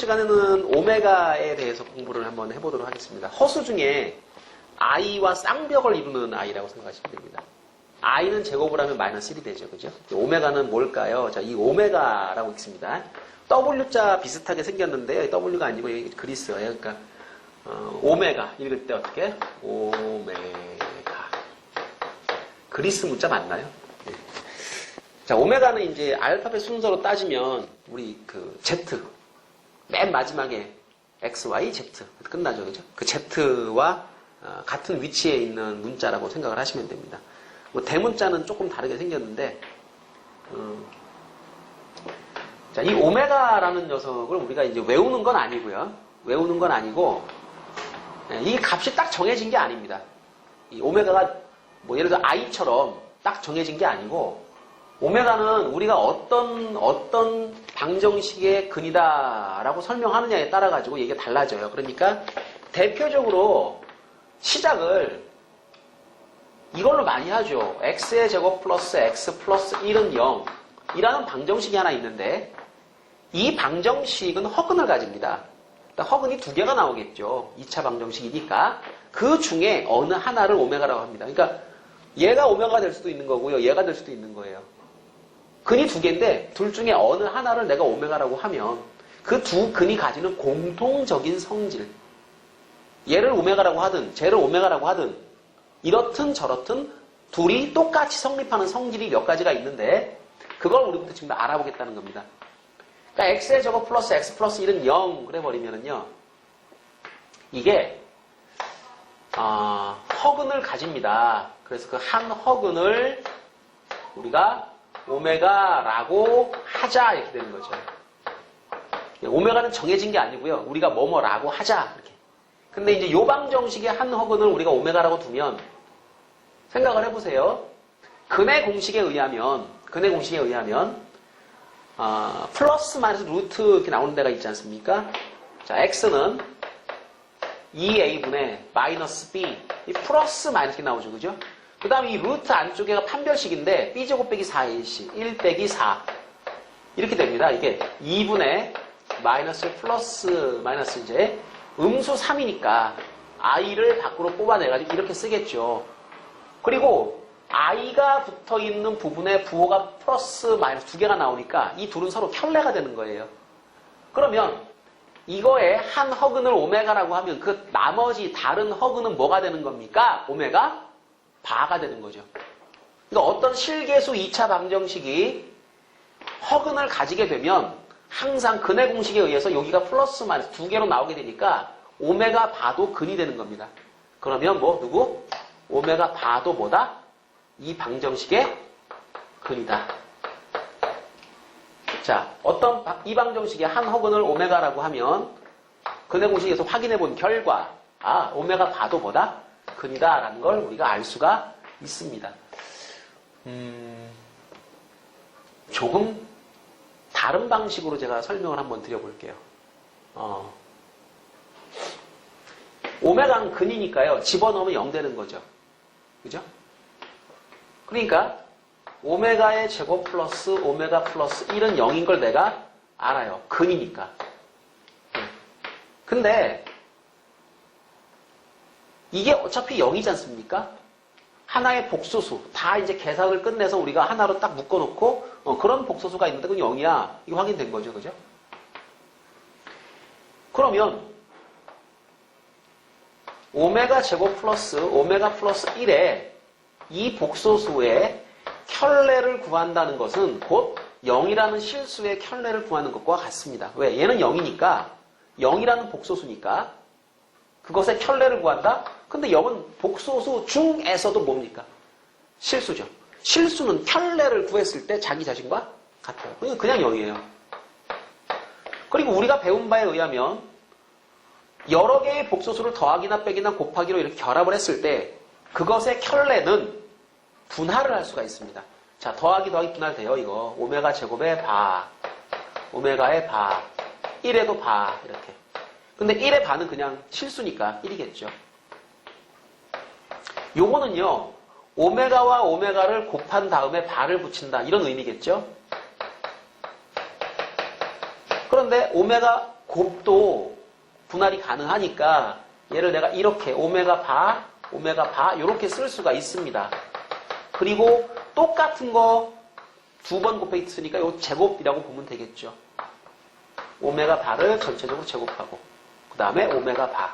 시간에는 오메가에 대해서 공부를 한번 해보도록 하겠습니다. 허수 중에 i와 쌍벽을 이루는 i라고 생각하시면 됩니다. i는 제곱을 하면 마이너스 1이 되죠. 그죠? 오메가는 뭘까요? 자, 이 오메가라고 있습니다. W자 비슷하게 생겼는데요. W가 아니고 그리스어예요. 그러니까 오메가 읽을 때 어떻게? 오메가. 그리스 문자 맞나요? 네. 자, 오메가는 이제 알파벳 순서로 따지면 우리 그 Z 맨 마지막에 X, Y, Z 끝나죠. 그죠? 그 Z와 같은 위치에 있는 문자라고 생각을 하시면 됩니다. 뭐 대문자는 조금 다르게 생겼는데 자, 이 오메가라는 녀석을 우리가 이제 외우는 건 아니고요. 외우는 건 아니고 이 값이 딱 정해진 게 아닙니다. 이 오메가가 뭐 예를 들어 i처럼 딱 정해진 게 아니고 오메가는 우리가 어떤 방정식의 근이다라고 설명하느냐에 따라 가지고 이게 달라져요. 그러니까 대표적으로 시작을 이걸로 많이 하죠. x의 제곱 플러스 x 플러스 1은 0 이라는 방정식이 하나 있는데 이 방정식은 허근을 가집니다. 허근이 두 개가 나오겠죠. 2차 방정식이니까 그 중에 어느 하나를 오메가라고 합니다. 그러니까 얘가 오메가가 될 수도 있는 거고요. 얘가 될 수도 있는 거예요. 근이 두 개인데 둘 중에 어느 하나를 내가 오메가라고 하면 그 두 근이 가지는 공통적인 성질 얘를 오메가라고 하든 쟤를 오메가라고 하든 이렇든 저렇든 둘이 똑같이 성립하는 성질이 몇 가지가 있는데 그걸 우리부터 지금 알아보겠다는 겁니다. 그러니까 x의 제곱 플러스 x 플러스 1은 0 그래버리면은요 이게 허근을 가집니다. 그래서 그 한 허근을 우리가 오메가라고 하자 이렇게 되는 거죠. 오메가는 정해진 게 아니고요. 우리가 뭐뭐라고 하자 이렇게. 근데 이제 요 방정식의 한 허근을 우리가 오메가라고 두면 생각을 해보세요. 근의 공식에 의하면 플러스 마이너스 루트 이렇게 나오는 데가 있지 않습니까? 자, x는 2a분의 마이너스 b 이 플러스 마이너스 이렇게 나오죠. 그죠? 그 다음에 이 루트 안쪽에가 판별식인데 b제곱 빼기 4ac 1 빼기 4 이렇게 됩니다. 이게 2분의 마이너스 플러스 마이너스 이제 음수 3이니까 i를 밖으로 뽑아내가지고 이렇게 쓰겠죠. 그리고 i가 붙어있는 부분에 부호가 플러스 마이너스 두 개가 나오니까 이 둘은 서로 켤레가 되는 거예요. 그러면 이거에 한 허근을 오메가라고 하면 그 나머지 다른 허근은 뭐가 되는 겁니까? 오메가 바가 되는 거죠. 그러니까 어떤 실계수 2차 방정식이 허근을 가지게 되면 항상 근의 공식에 의해서 여기가 플러스 마이너스 두 개로 나오게 되니까 오메가 바도 근이 되는 겁니다. 그러면 뭐 누구? 오메가 바도 뭐다? 이 방정식의 근이다. 자, 이 방정식의 한 허근을 오메가라고 하면 근의 공식에서 확인해 본 결과 오메가 바도 뭐다? 근이다라는 걸 우리가 알 수가 있습니다. 조금 다른 방식으로 제가 설명을 한번 드려볼게요. 오메가는 근이니까요. 집어넣으면 0 되는 거죠. 그죠? 그러니까 오메가의 제곱 플러스 오메가 플러스 1은 0인 걸 내가 알아요. 근이니까. 근데 이게 어차피 0이지 않습니까? 하나의 복소수. 다 이제 계산을 끝내서 우리가 하나로 딱 묶어놓고 그런 복소수가 있는데 그건 0이야. 이거 확인된 거죠. 그죠? 그러면 오메가 제곱 플러스 오메가 플러스 1에 이 복소수의 켤레를 구한다는 것은 곧 0이라는 실수의 켤레를 구하는 것과 같습니다. 왜? 얘는 0이니까 0이라는 복소수니까 그것의 켤레를 구한다? 근데 0은 복소수 중에서도 뭡니까? 실수죠. 실수는 켤레를 구했을 때 자기 자신과 같아요. 그냥 0이에요. 그리고 우리가 배운 바에 의하면 여러 개의 복소수를 더하기나 빼기나 곱하기로 이렇게 결합을 했을 때 그것의 켤레는 분할을 할 수가 있습니다. 자, 더하기 분할돼요. 이거 오메가 제곱의 바, 오메가의 바, 1에도 바 이렇게. 근데 1의 바는 그냥 실수니까 1이겠죠. 요거는요. 오메가와 오메가를 곱한 다음에 바를 붙인다. 이런 의미겠죠. 그런데 오메가 곱도 분할이 가능하니까 얘를 내가 이렇게 오메가 바 이렇게 쓸 수가 있습니다. 그리고 똑같은 거 두 번 곱했으니까 이 제곱이라고 보면 되겠죠. 오메가 바를 전체적으로 제곱하고 그 다음에 오메가 바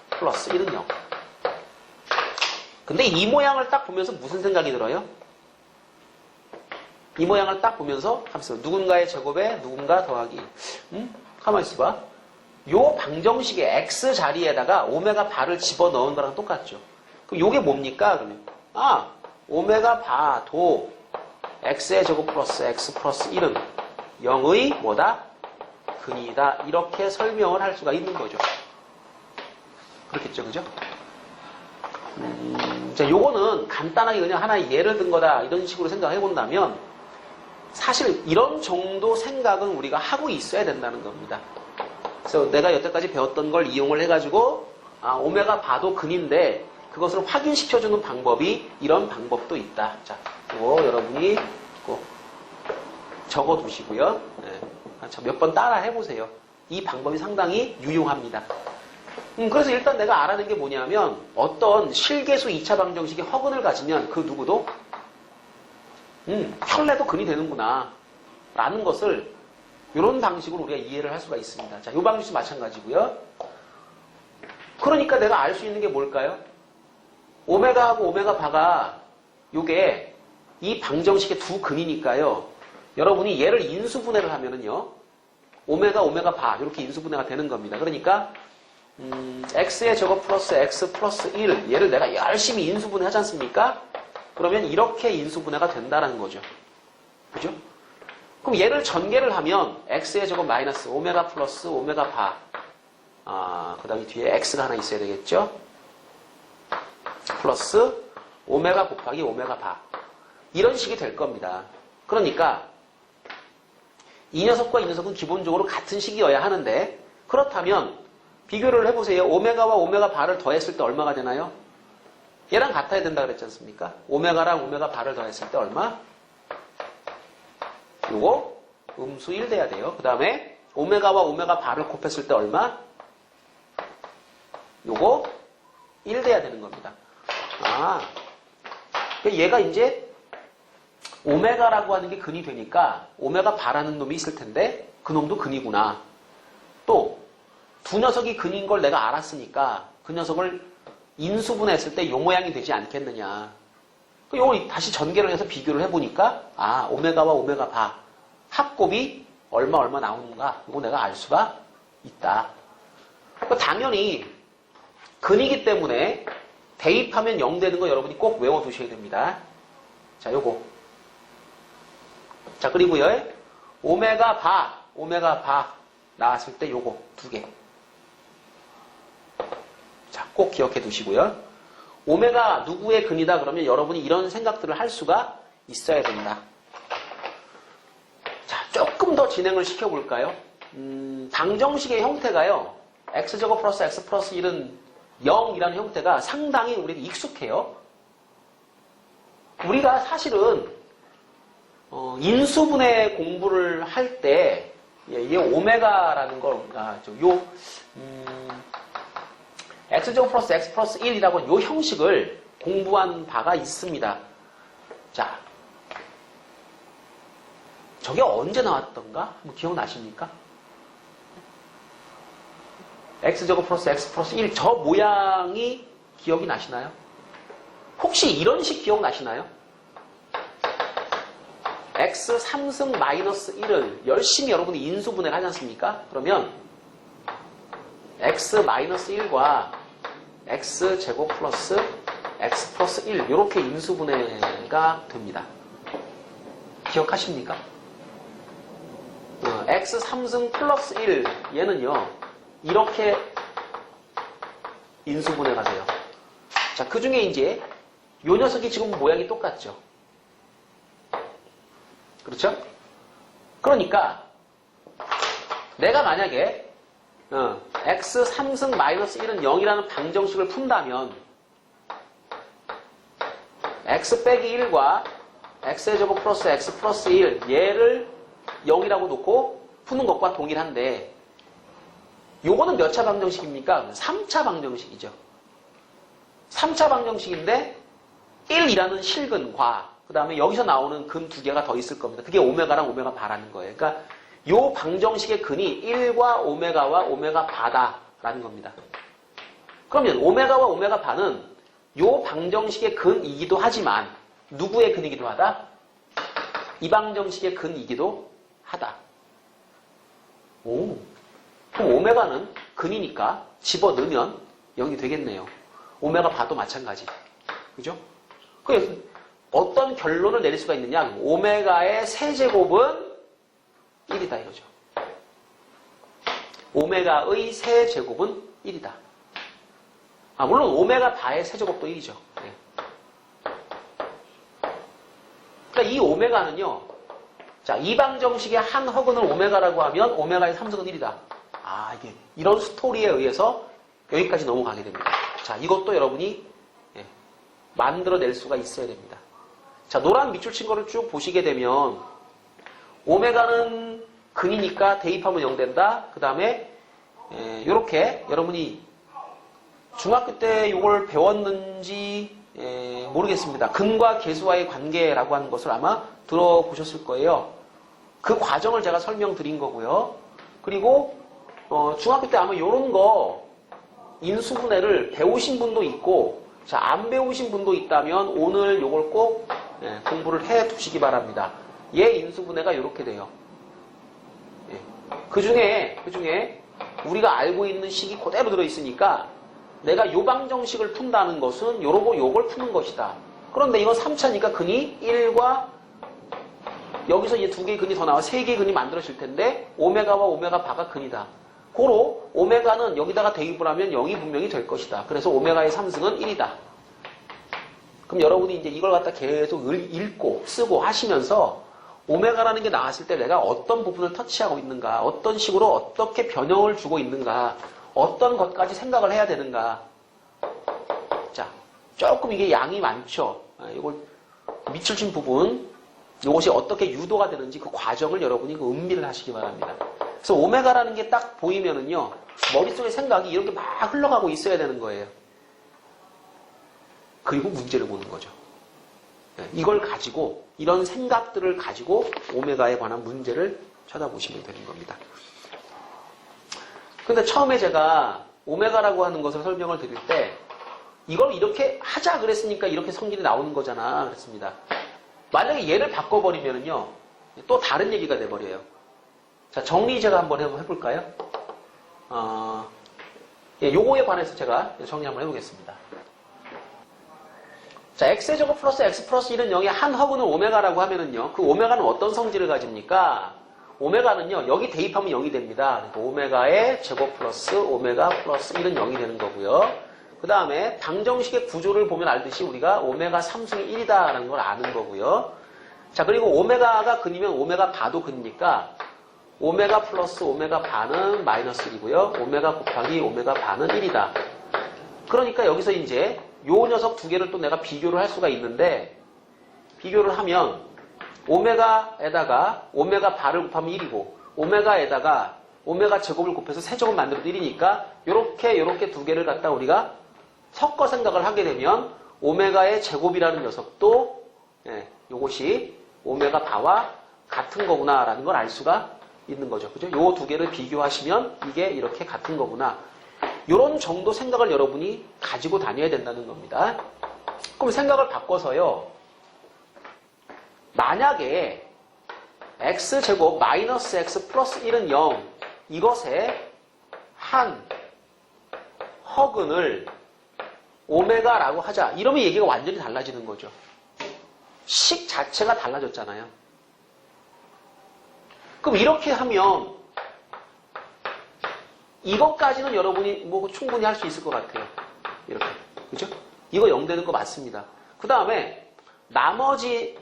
플러스 1은 0. 근데 이 모양을 딱 보면서 무슨 생각이 들어요? 이 모양을 딱 보면서 누군가의 제곱에 누군가 더하기. 가만히 있어봐. 요 방정식의 x 자리에다가 오메가 바를 집어넣은 거랑 똑같죠. 그럼 요게 뭡니까? 그러면 오메가 바도 x의 제곱 플러스 x 플러스 1은 0의 뭐다? 근이다. 이렇게 설명을 할 수가 있는 거죠. 그렇겠죠, 그죠? 자, 요거는 간단하게 그냥 하나의 예를 든 거다. 이런 식으로 생각해 본다면 사실 이런 정도 생각은 우리가 하고 있어야 된다는 겁니다. 그래서 내가 여태까지 배웠던 걸 이용을 해가지고 오메가 바도 근인데 그것을 확인시켜주는 방법이 이런 방법도 있다. 자, 이거 여러분이 꼭 적어두시고요. 네. 몇 번 따라 해보세요. 이 방법이 상당히 유용합니다. 그래서 일단 내가 알아낸 게 뭐냐면 어떤 실계수 2차 방정식이 허근을 가지면 그 누구도 혈내도 근이 되는구나 라는 것을 이런 방식으로 우리가 이해를 할 수가 있습니다. 자, 이 방식도 마찬가지고요. 그러니까 내가 알 수 있는 게 뭘까요? 오메가하고 오메가 바가 요게 이 방정식의 두 근이니까요. 여러분이 얘를 인수분해를 하면은요. 오메가 바 이렇게 인수분해가 되는 겁니다. 그러니까 x의 제곱 플러스 x 플러스 1 얘를 내가 열심히 인수분해 하지 않습니까? 그러면 이렇게 인수분해가 된다는 거죠. 그죠? 그럼 얘를 전개를 하면 x의 제곱 마이너스 오메가 플러스 오메가 바 그 다음에 뒤에 x가 하나 있어야 되겠죠? 플러스 오메가 곱하기 오메가 바 이런 식이 될 겁니다. 그러니까 이 녀석과 이 녀석은 기본적으로 같은 식이어야 하는데 그렇다면 비교를 해보세요. 오메가와 오메가 바를 더했을 때 얼마가 되나요? 얘랑 같아야 된다 그랬지 않습니까? 오메가랑 오메가 바를 더했을 때 얼마? 요거 음수 1 돼야 돼요. 그 다음에 오메가와 오메가 바를 곱했을 때 얼마? 요거 1 돼야 되는 겁니다. 얘가 이제 오메가라고 하는 게 근이 되니까 오메가 바라는 놈이 있을 텐데 그 놈도 근이구나. 또 두 녀석이 근인 걸 내가 알았으니까 그 녀석을 인수분해했을 때 요 모양이 되지 않겠느냐. 요걸 다시 전개를 해서 비교를 해보니까 오메가와 오메가 바 합곱이 얼마 나오는가 이거 내가 알 수가 있다. 당연히 근이기 때문에 대입하면 0 되는 거 여러분이 꼭 외워두셔야 됩니다. 자, 요거. 자, 그리고요. 오메가 바 나왔을 때 요거 두 개. 자, 꼭 기억해 두시고요. 오메가 누구의 근이다 그러면 여러분이 이런 생각들을 할 수가 있어야 된다. 자, 조금 더 진행을 시켜볼까요? 방정식의 형태가요. x제곱 플러스 x 플러스 1은 0이라는 형태가 상당히 우리가 익숙해요. 우리가 사실은 인수분해 공부를 할 때 이 오메가라는 걸 x제곱 플러스 x 플러스 1이라고 하는 이 형식을 공부한 바가 있습니다. 자, 저게 언제 나왔던가? 뭐 기억나십니까? x제곱 플러스 x 플러스 1 저 모양이 기억이 나시나요? 혹시 이런 식 기억나시나요? x 3승 마이너스 1을 열심히 여러분이 인수분해를 하지 않습니까? 그러면 x 마이너스 1과 x 제곱 플러스 x 플러스 1 이렇게 인수분해가 됩니다. 기억하십니까? x 3승 플러스 1 얘는요 이렇게 인수분해가 돼요. 자, 그 중에 이제 요 녀석이 지금 모양이 똑같죠. 그렇죠? 그러니까 내가 만약에 x 3승 마이너스 1은 0이라는 방정식을 푼다면 x 빼기 1과 x의 제곱 플러스 x 플러스 1 얘를 0이라고 놓고 푸는 것과 동일한데 요거는 몇 차 방정식입니까? 3차 방정식이죠. 3차 방정식인데 1이라는 실근과 그 다음에 여기서 나오는 근 두 개가 더 있을 겁니다. 그게 오메가랑 오메가 바라는 거예요. 그러니까 요 방정식의 근이 1과 오메가와 오메가 바다라는 겁니다. 그러면 오메가와 오메가 바는 요 방정식의 근이기도 하지만 누구의 근이기도 하다? 이 방정식의 근이기도 하다. 오, 그럼 오메가는 근이니까 집어넣으면 0이 되겠네요. 오메가 바도 마찬가지. 그죠? 그래서 어떤 결론을 내릴 수가 있느냐? 오메가의 세제곱은 1이다 이거죠. 오메가의 세제곱은 1이다. 물론 오메가 바의 세제곱도 1이죠. 네. 그러니까 이 오메가는요. 자, 이 방정식의 한 허근을 오메가라고 하면 오메가의 3승은 1이다. 이게 이런 스토리에 의해서 여기까지 넘어가게 됩니다. 자, 이것도 여러분이 만들어낼 수가 있어야 됩니다. 자, 노란 밑줄 친 거를 쭉 보시게 되면 오메가는 근이니까 대입하면 0 된다. 그 다음에 이렇게 여러분이 중학교 때 이걸 배웠는지 모르겠습니다. 근과 계수와의 관계라고 하는 것을 아마 들어보셨을 거예요. 그 과정을 제가 설명드린 거고요. 그리고 중학교 때 아마 이런 거 인수분해를 배우신 분도 있고 자, 안 배우신 분도 있다면 오늘 이걸 꼭 공부를 해 두시기 바랍니다. 얘 인수분해가 이렇게 돼요. 그 중에 우리가 알고 있는 식이 그대로 들어있으니까 내가 요 방정식을 푼다는 것은 요러고 요걸 푸는 것이다. 그런데 이건 3차니까 근이 1과 여기서 이제 두 개의 근이 더 나와 세 개의 근이 만들어질 텐데 오메가와 오메가 바가 근이다. 고로 오메가는 여기다가 대입을 하면 0이 분명히 될 것이다. 그래서 오메가의 3승은 1이다. 그럼 여러분이 이제 이걸 갖다 계속 읽고 쓰고 하시면서 오메가라는 게 나왔을 때 내가 어떤 부분을 터치하고 있는가, 어떤 식으로 어떻게 변형을 주고 있는가, 어떤 것까지 생각을 해야 되는가. 자, 조금 이게 양이 많죠. 이걸 밑줄 친 부분, 이것이 어떻게 유도가 되는지 그 과정을 여러분이 그 음미를 하시기 바랍니다. 그래서 오메가라는 게 딱 보이면은요, 머릿속에 생각이 이렇게 막 흘러가고 있어야 되는 거예요. 그리고 문제를 보는 거죠. 이걸 가지고, 이런 생각들을 가지고 오메가에 관한 문제를 쳐다보시면 되는 겁니다. 근데 처음에 제가 오메가라고 하는 것을 설명을 드릴 때, 이걸 이렇게 하자 그랬으니까 이렇게 성질이 나오는 거잖아. 그랬습니다. 만약에 얘를 바꿔버리면은요, 또 다른 얘기가 돼버려요. 자, 정리 제가 한번 해볼까요? 요거에 관해서 제가 정리 한번 해보겠습니다. 자, x제곱 플러스 x 플러스 1은 0의 한 허근을 오메가라고 하면은요, 그 오메가는 어떤 성질을 가집니까? 오메가는요, 여기 대입하면 0이 됩니다. 그러니까 오메가의 제곱 플러스 오메가 플러스 1은 0이 되는 거고요. 그 다음에 방정식의 구조를 보면 알듯이 우리가 오메가 3승이 1이다라는 걸 아는 거고요. 자, 그리고 오메가가 근이면 오메가 바도 근이니까 오메가 플러스 오메가 바는 마이너스 1이고요. 오메가 곱하기 오메가 바는 1이다. 그러니까 여기서 이제 요 녀석 두 개를 또 내가 비교를 할 수가 있는데 비교를 하면 오메가에다가 오메가 바를 곱하면 1이고 오메가에다가 오메가 제곱을 곱해서 세제곱 만들어도 1이니까 요렇게 두 개를 갖다 우리가 섞어 생각을 하게 되면 오메가의 제곱이라는 녀석도 요것이 오메가 바와 같은 거구나라는 걸 알 수가 있는 거죠. 그죠? 요 두 개를 비교하시면 이게 이렇게 같은 거구나. 요런 정도 생각을 여러분이 가지고 다녀야 된다는 겁니다. 그럼 생각을 바꿔서요. 만약에 x제곱 마이너스 x 플러스 1은 0 이것의 한 허근을 오메가라고 하자. 이러면 얘기가 완전히 달라지는 거죠. 식 자체가 달라졌잖아요. 그럼 이렇게 하면 이것까지는 여러분이 뭐 충분히 할 수 있을 것 같아요. 이렇게. 그죠? 이거 0 되는 거 맞습니다. 그 다음에 나머지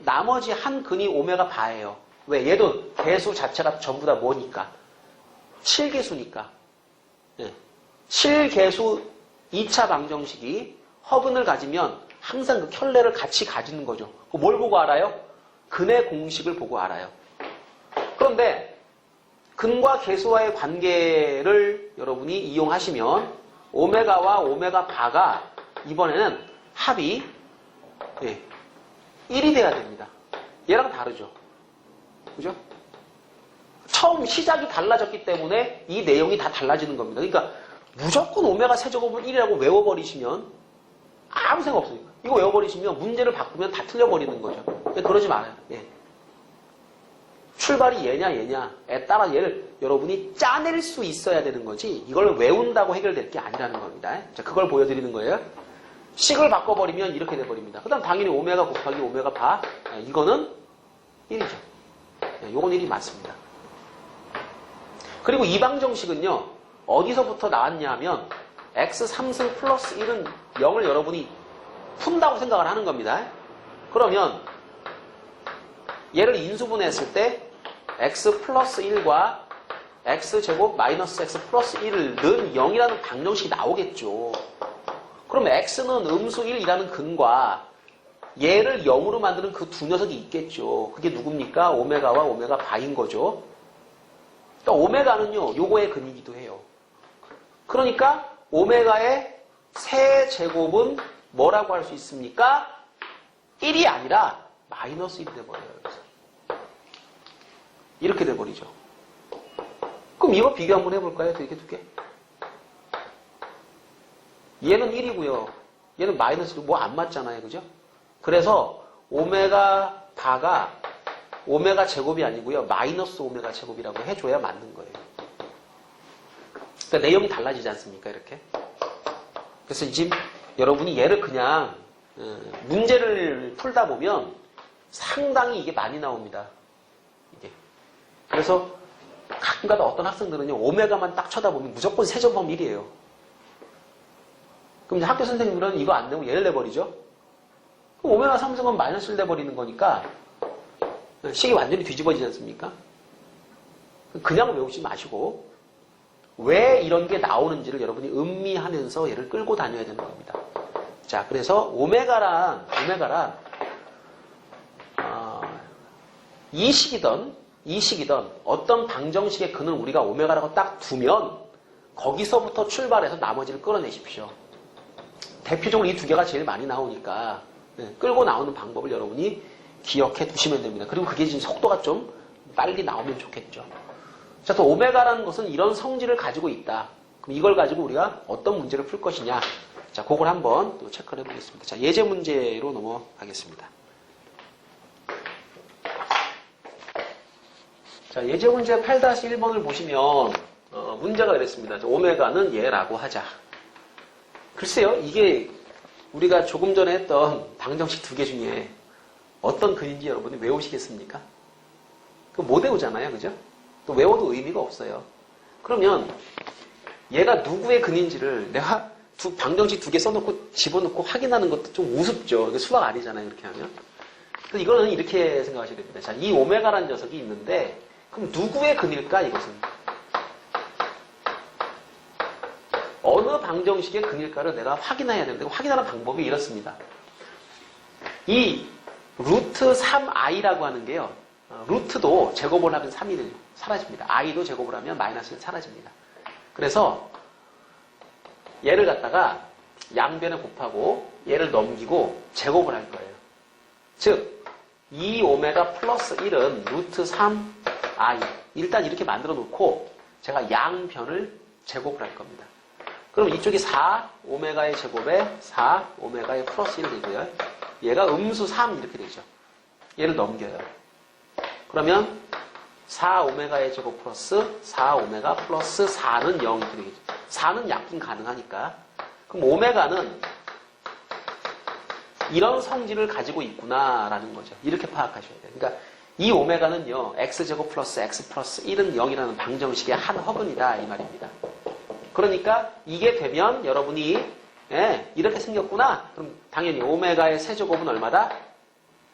한 근이 오메가 바예요. 왜? 얘도 개수 자체가 전부 다 뭐니까? 7개수니까. 7개수 2차 방정식이 허근을 가지면 항상 그 켤레를 같이 가지는 거죠. 뭘 보고 알아요? 근의 공식을 보고 알아요. 그런데 근과 계수와의 관계를 여러분이 이용하시면 오메가와 오메가 바가 이번에는 합이 1이 돼야 됩니다. 얘랑 다르죠. 그죠? 처음 시작이 달라졌기 때문에 이 내용이 다 달라지는 겁니다. 그러니까 무조건 오메가 세제곱은 1이라고 외워버리시면 아무 생각 없어요. 이거 외워버리시면 문제를 바꾸면 다 틀려버리는 거죠. 그러지 말아요. 예. 출발이 얘냐에 따라 얘를 여러분이 짜낼 수 있어야 되는 거지 이걸 외운다고 해결될 게 아니라는 겁니다. 자, 그걸 보여드리는 거예요. 식을 바꿔버리면 이렇게 돼버립니다. 그 다음 당연히 오메가 곱하기 오메가 바 이거는 1이죠. 요건 1이 맞습니다. 그리고 이 방정식은요. 어디서부터 나왔냐 하면 x 3승 플러스 1은 0을 여러분이 푼다고 생각을 하는 겁니다. 그러면 얘를 인수분해했을 때 x 플러스 1과 x제곱 마이너스 x 플러스 1을 넣은 0이라는 방정식이 나오겠죠. 그럼 x는 음수 1이라는 근과 얘를 0으로 만드는 그 두 녀석이 있겠죠. 그게 누굽니까? 오메가와 오메가 바인 거죠. 그러니까 오메가는요, 요거의 근이기도 해요. 그러니까 오메가의 세제곱은 뭐라고 할 수 있습니까? 1이 아니라 마이너스 1이 돼버려요. 이렇게 돼버리죠. 그럼 이거 비교 한번 해볼까요? 이렇게 두 개. 얘는 1이고요. 얘는 마이너스 1. 뭐 안 맞잖아요. 그죠? 그래서 오메가 바가 오메가 제곱이 아니고요. 마이너스 오메가 제곱이라고 해줘야 맞는 거예요. 그러니까 내용이 달라지지 않습니까? 이렇게. 그래서 지금 여러분이 얘를 그냥 문제를 풀다 보면 상당히 이게 많이 나옵니다. 이게. 그래서 가끔가다 어떤 학생들은요. 오메가만 딱 쳐다보면 무조건 세제곱하면 1이에요. 그럼 이제 학교 선생님들은 이거 안 내고 얘를 내버리죠. 그럼 오메가 3승은 마이너스 1 내버리는 거니까 식이 완전히 뒤집어지지 않습니까? 그냥 외우지 마시고 왜 이런 게 나오는지를 여러분이 음미하면서 얘를 끌고 다녀야 되는 겁니다. 자, 그래서 오메가란 이 식이던 어떤 방정식의 근을 우리가 오메가라고 딱 두면 거기서부터 출발해서 나머지를 끌어내십시오. 대표적으로 이 두 개가 제일 많이 나오니까 끌고 나오는 방법을 여러분이 기억해 두시면 됩니다. 그리고 그게 지금 속도가 좀 빨리 나오면 좋겠죠. 자, 또 오메가라는 것은 이런 성질을 가지고 있다. 그럼 이걸 가지고 우리가 어떤 문제를 풀 것이냐. 자, 그걸 한번 또 체크를 해보겠습니다. 자, 예제 문제로 넘어가겠습니다. 자, 예제 문제 8-1번을 보시면 문제가 이랬습니다. 오메가는 얘라고 하자. 글쎄요, 이게 우리가 조금 전에 했던 방정식 두 개 중에 어떤 근인지 여러분이 외우시겠습니까? 그거 못 외우잖아요, 그죠? 또 외워도 의미가 없어요. 그러면 얘가 누구의 근인지를 내가 방정식 두 개 써놓고 집어넣고 확인하는 것도 좀 우습죠. 이게 수학 아니잖아요, 이렇게 하면. 그래서 이거는 이렇게 생각하셔야 됩니다. 자, 이 오메가라는 녀석이 있는데 그럼 누구의 근일까, 이것은? 어느 방정식의 근일까를 내가 확인해야 되는데 확인하는 방법이 이렇습니다. 이 루트 3i라고 하는 게요. 루트도 제곱을 하면 3이 사라집니다. i도 제곱을 하면 마이너스 1 사라집니다. 그래서 얘를 갖다가 양변에 곱하고 얘를 넘기고 제곱을 할 거예요. 즉 2오메가 플러스 1은 루트 3i 일단 이렇게 만들어 놓고 제가 양변을 제곱을 할 겁니다. 그럼 이쪽이 4오메가의 제곱에 4오메가의 플러스 1 되고요. 얘가 음수 3 이렇게 되죠. 얘를 넘겨요. 그러면 4오메가의 제곱 플러스 4오메가 플러스 4는 0 이렇게 되겠죠. 4는 약분 가능하니까. 그럼 오메가는 이런 성질을 가지고 있구나라는 거죠. 이렇게 파악하셔야 돼요. 그러니까 이 오메가는요. x제곱 플러스 x 플러스 1은 0이라는 방정식의 한 허근이다 이 말입니다. 그러니까 이게 되면 여러분이 이렇게 생겼구나. 그럼 당연히 오메가의 세제곱은 얼마다?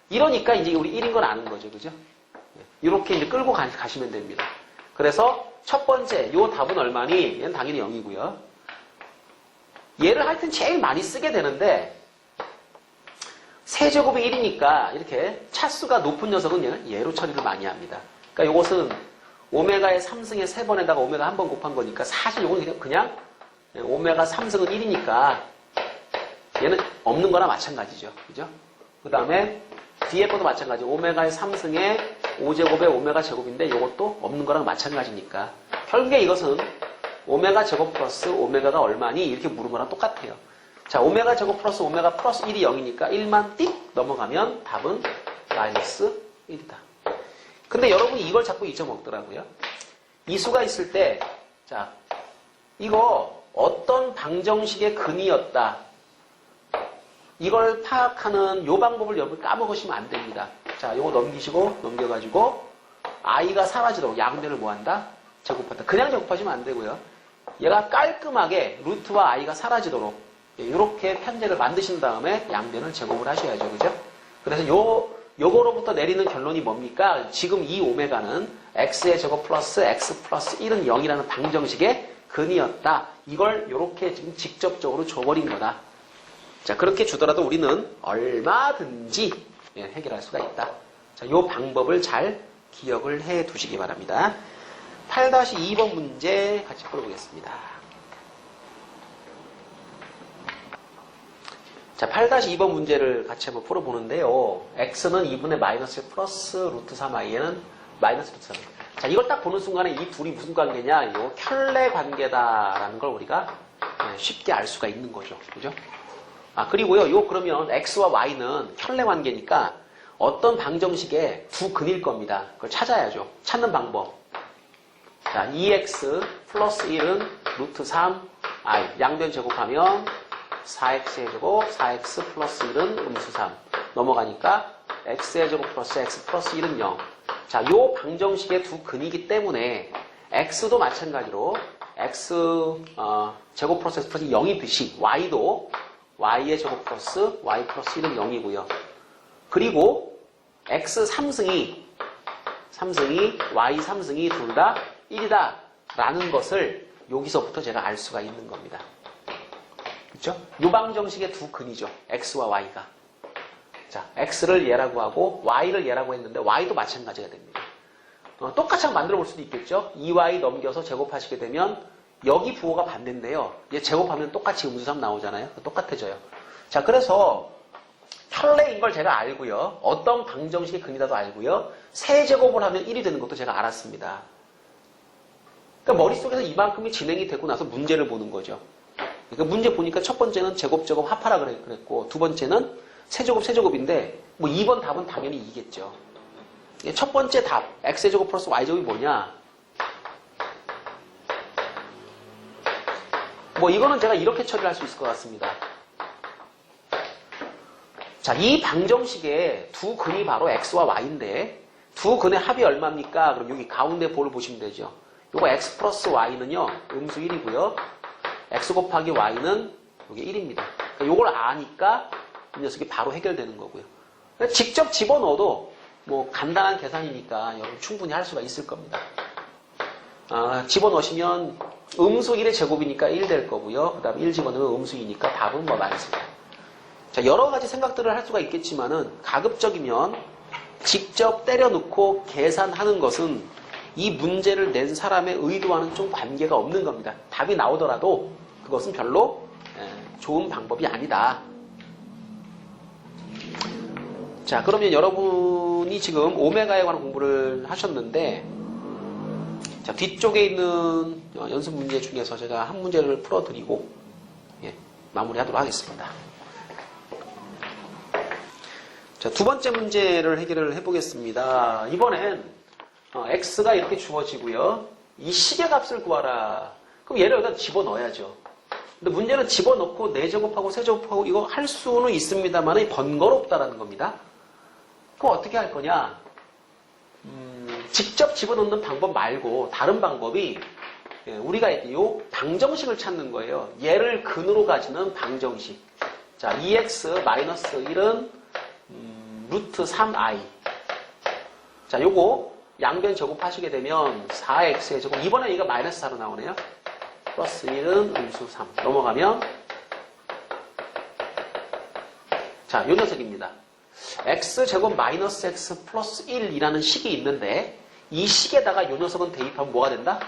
이러니까 이제 우리 1인 걸 아는 거죠. 그죠? 이렇게 이제 끌고 가시면 됩니다. 그래서 첫 번째 요 답은 얼마니? 얘는 당연히 0이고요. 얘를 하여튼 제일 많이 쓰게 되는데 세제곱이 1이니까 이렇게 차수가 높은 녀석은 얘로 처리를 많이 합니다. 그러니까 이것은 오메가의 3승의 3번에다가 오메가 1번 곱한 거니까 사실 이건 그냥 오메가 3승은 1이니까 얘는 없는 거나 마찬가지죠. 그죠? 그 다음에 뒤에 것도 마찬가지. 오메가의 3승의 5제곱의 오메가 제곱인데 이것도 없는 거랑 마찬가지니까 결국에 이것은 오메가 제곱 플러스 오메가가 얼마니? 이렇게 물은 거랑 똑같아요. 자, 오메가 제곱 플러스 오메가 플러스 1이 0이니까 1만 띡 넘어가면 답은 마이너스 1이다. 근데 여러분이 이걸 자꾸 잊어먹더라고요. 이 수가 있을 때, 자, 이거 어떤 방정식의 근이었다. 이걸 파악하는 요 방법을 여러분 까먹으시면 안 됩니다. 자, 요거 넘기시고, 넘겨가지고, i가 사라지도록 양변을 뭐 한다? 제곱한다. 그냥 제곱하시면 안 되고요. 얘가 깔끔하게 루트와 i가 사라지도록 이렇게 편제를 만드신 다음에 양변을 제곱을 하셔야죠. 그죠? 그래서 요거로부터 내리는 결론이 뭡니까? 지금 이 오메가는 x의 제곱 플러스 x 플러스 1은 0이라는 방정식의 근이었다. 이걸 이렇게 지금 직접적으로 줘버린 거다. 자, 그렇게 주더라도 우리는 얼마든지 해결할 수가 있다. 자, 요 방법을 잘 기억을 해 두시기 바랍니다. 8-2번 문제 같이 풀어보겠습니다. 자, 8-2번 문제를 같이 한번 풀어보는데요. x는 2분의 마이너스 플러스 루트 3i에는 마이너스 루트 3. 자, 이걸 딱 보는 순간에 이 둘이 무슨 관계냐? 이거 켤레 관계다라는 걸 우리가 쉽게 알 수가 있는 거죠. 그죠? 아, 그리고요, 그러면 x와 y는 켤레 관계니까 어떤 방정식의 두 근일 겁니다. 그걸 찾아야죠. 찾는 방법. 자, 2x 플러스 1은 루트 3i. 양변 제곱하면 4x의 제곱, 4x 플러스 1은 음수 3. 넘어가니까 x의 제곱 플러스 x 플러스 1은 0. 자, 요 방정식의 두 근이기 때문에 x도 마찬가지로 x 제곱 플러스 x 플러스 0이듯이 y도 y의 제곱 플러스 y 플러스 1은 0이고요. 그리고 x 3승이 y 3승이 둘 다 1이다 라는 것을 여기서부터 제가 알 수가 있는 겁니다. 그렇죠? 요 방정식의 두 근이죠. x와 y가. 자, x를 얘라고 하고 y를 얘라고 했는데 y도 마찬가지가 됩니다. 똑같이 한번 만들어 볼 수도 있겠죠. 2y 넘겨서 제곱하시게 되면 여기 부호가 반대인데요. 얘 제곱하면 똑같이 음수 3 나오잖아요. 똑같아져요. 자, 그래서 켤레인 걸 제가 알고요. 어떤 방정식의 근이다도 알고요. 세제곱을 하면 1이 되는 것도 제가 알았습니다. 그러니까 머릿속에서 이만큼이 진행이 되고 나서 문제를 보는 거죠. 그러니까 문제 보니까 첫 번째는 제곱 합하라 그랬고 두 번째는 세제곱인데 뭐 2번 답은 당연히 이겠죠. 첫 번째 답 x제곱 플러스 y제곱이 뭐냐? 뭐 이거는 제가 이렇게 처리를 할 수 있을 것 같습니다. 자, 이 방정식의 두 근이 바로 x와 y인데 두 근의 합이 얼마입니까? 그럼 여기 가운데 볼을 보시면 되죠. 요거 x 플러스 y는요 음수 1이고요. x 곱하기 y는 이게 1입니다. 그러니까 요걸 아니까 이 녀석이 바로 해결되는 거고요. 직접 집어넣어도 뭐 간단한 계산이니까 여러분 충분히 할 수가 있을 겁니다. 집어넣으시면 음수 1의 제곱이니까 1 될 거고요. 그 다음에 1 집어넣으면 음수 2니까 답은 뭐 마이너스 1. 자, 여러 가지 생각들을 할 수가 있겠지만은 가급적이면 직접 때려놓고 계산하는 것은 이 문제를 낸 사람의 의도와는 좀 관계가 없는 겁니다. 답이 나오더라도 그것은 별로 좋은 방법이 아니다. 자, 그러면 여러분이 지금 오메가에 관한 공부를 하셨는데 자, 뒤쪽에 있는 연습 문제 중에서 제가 한 문제를 풀어드리고 마무리하도록 하겠습니다. 자, 두 번째 문제를 해결을 해보겠습니다. 이번엔 x가 이렇게 주어지고요. 이 식의 값을 구하라. 그럼 얘를 여기다 집어넣어야죠. 근데 문제는 집어넣고 4제곱하고 세제곱하고 이거 할 수는 있습니다만 번거롭다라는 겁니다. 그럼 어떻게 할 거냐? 직접 집어넣는 방법 말고 다른 방법이 우리가 이 방정식을 찾는 거예요. 얘를 근으로 가지는 방정식. 자, 2x 마이너스 1은 루트 3i. 자, 요거 양변 제곱하시게 되면 4x의 제곱. 이번에 얘가 마이너스 4로 나오네요. 플러스 1은 음수 3. 넘어가면 자, 요 녀석입니다. x제곱 마이너스 x 플러스 1이라는 식이 있는데 이 식에다가 이 녀석은 대입하면 뭐가 된다?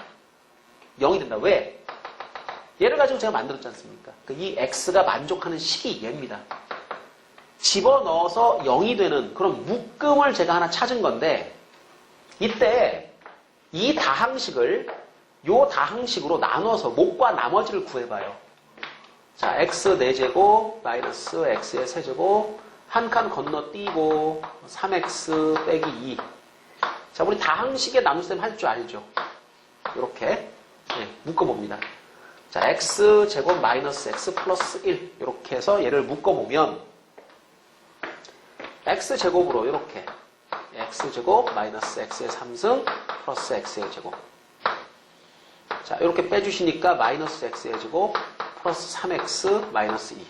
0이 된다. 왜? 얘를 가지고 제가 만들었지 않습니까? 이 x가 만족하는 식이 얘입니다. 집어넣어서 0이 되는 그런 묶음을 제가 하나 찾은 건데 이때 이 다항식을 요 다항식으로 나눠서 목과 나머지를 구해봐요. 자, x 4제곱 마이너스 x의 세제곱 한 칸 건너뛰고 3x 빼기 2. 자, 우리 다항식에 나눗셈 할 줄 알죠? 이렇게 묶어봅니다. 자, x제곱 마이너스 x 플러스 1 이렇게 해서 얘를 묶어보면 x제곱으로 이렇게 x제곱 마이너스 x의 3승 플러스 x의 제곱. 자, 이렇게 빼주시니까 마이너스 x의 제곱 플러스 3x 마이너스 2.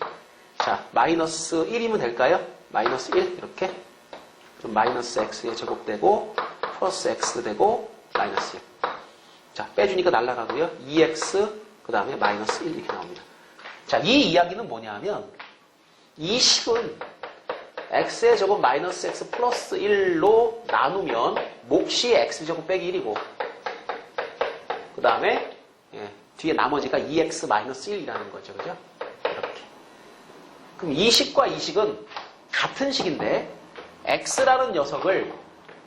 자, 마이너스 1이면 될까요? 마이너스 1 이렇게 좀 마이너스 x의 제곱 되고 플러스 x 되고 마이너스 1. 자, 빼주니까 날라가고요. 2x 그 다음에 마이너스 1 이렇게 나옵니다. 자, 이 이야기는 뭐냐면 이 식은 x의 제곱 마이너스 x 플러스 1로 나누면 몫이 x제곱 빼기 1이고 그 다음에 뒤에 나머지가 2x 마이너스 1이라는 거죠. 그죠? 이렇게. 그럼 이 식과 이 식은 같은 식인데 x라는 녀석을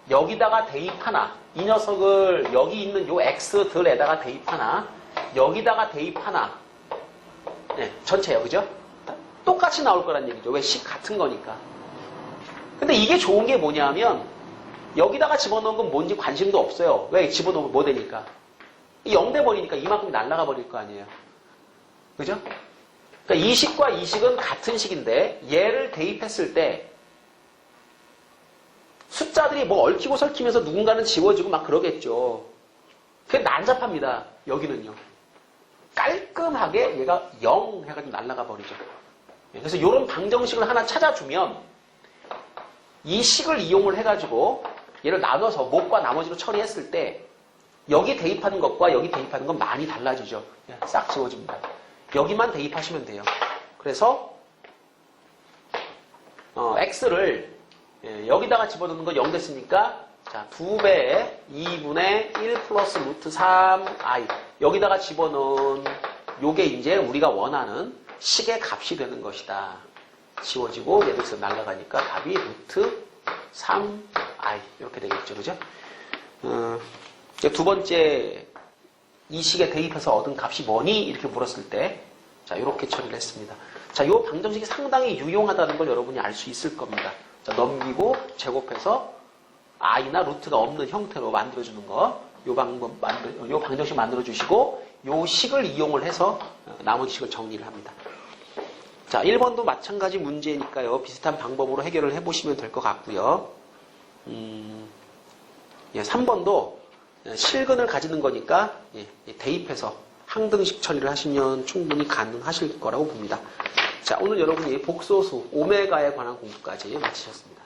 여기다가 대입하나 이 녀석을 여기 있는 요 x들에다가 대입하나 여기다가 대입하나 전체요. 그죠? 똑같이 나올 거란 얘기죠. 왜? 식 같은 거니까. 근데 이게 좋은 게 뭐냐면 여기다가 집어넣은 건 뭔지 관심도 없어요. 왜? 집어넣으면 뭐 되니까. 0 돼버리니까 이만큼이 날아가 버릴 거 아니에요. 그죠? 그러니까 이 식과 이 식은 같은 식인데 얘를 대입했을 때 숫자들이 뭐 얽히고 설키면서 누군가는 지워지고 막 그러겠죠. 그게 난잡합니다. 여기는요. 깔끔하게 얘가 0 해가지고 날아가 버리죠. 그래서 이런 방정식을 하나 찾아주면 이 식을 이용을 해가지고 얘를 나눠서 목과 나머지로 처리했을 때 여기 대입하는 것과 여기 대입하는 건 많이 달라지죠. 싹 지워집니다. 여기만 대입하시면 돼요. 그래서 x를 여기다가 집어넣는 건 0 됐으니까 자 2배에 2분의 1 플러스 루트 3i 여기다가 집어넣은 요게 이제 우리가 원하는 식의 값이 되는 것이다. 지워지고 얘도 날아가니까 답이 루트 3i 이렇게 되겠죠. 그죠? 두 번째 이 식에 대입해서 얻은 값이 뭐니? 이렇게 물었을 때 자 이렇게 처리를 했습니다. 자, 요 방정식이 상당히 유용하다는 걸 여러분이 알 수 있을 겁니다. 자, 넘기고 제곱해서 i나 루트가 없는 형태로 만들어주는 거 요 방정식 만들어주시고 요 식을 이용을 해서 나머지 식을 정리를 합니다. 자, 1번도 마찬가지 문제니까요. 비슷한 방법으로 해결을 해보시면 될 것 같고요. 3번도 실근을 가지는 거니까 대입해서 항등식 처리를 하시면 충분히 가능하실 거라고 봅니다. 자, 오늘 여러분이 복소수 오메가에 관한 공부까지 마치셨습니다.